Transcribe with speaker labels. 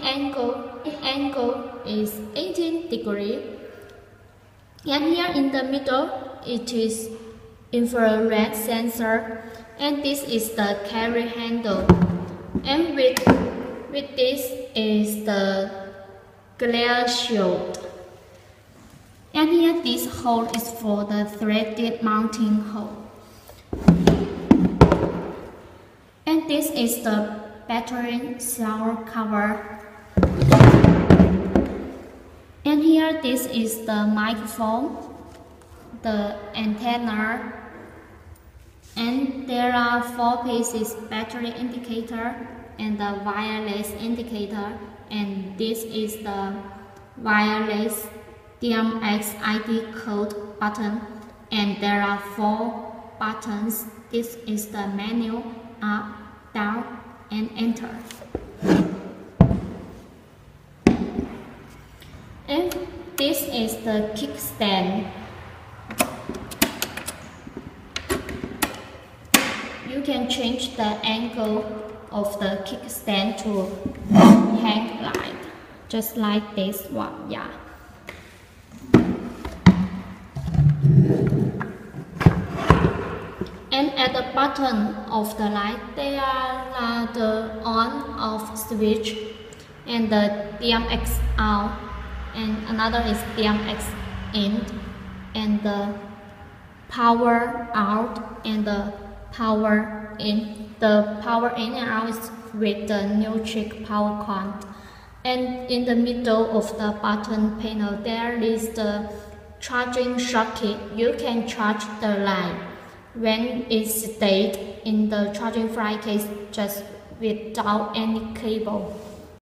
Speaker 1: Angle is 18 degrees. And here in the middle, it is infrared sensor, and this is the carry handle. And with this is the glare shield. And here this hole is for the threaded mounting hole. And this is the battery cell cover. And here this is the microphone, the antenna, and there are 4 pieces battery indicator and the wireless indicator, and this is the wireless DMX ID code button, and there are 4 buttons. This is the menu, up, down, and enter. And this is the kickstand. You can change the angle of the kickstand to hang light, just like this one, yeah. And at the bottom of the light, there are the on-off switch and the DMX out, and another is DMX in, and the power out and the power in. The power in and out is with the neutral power cord. And in the middle of the button panel, there is the charging socket. You can charge the light when it's stayed in the charging fly case just without any cable.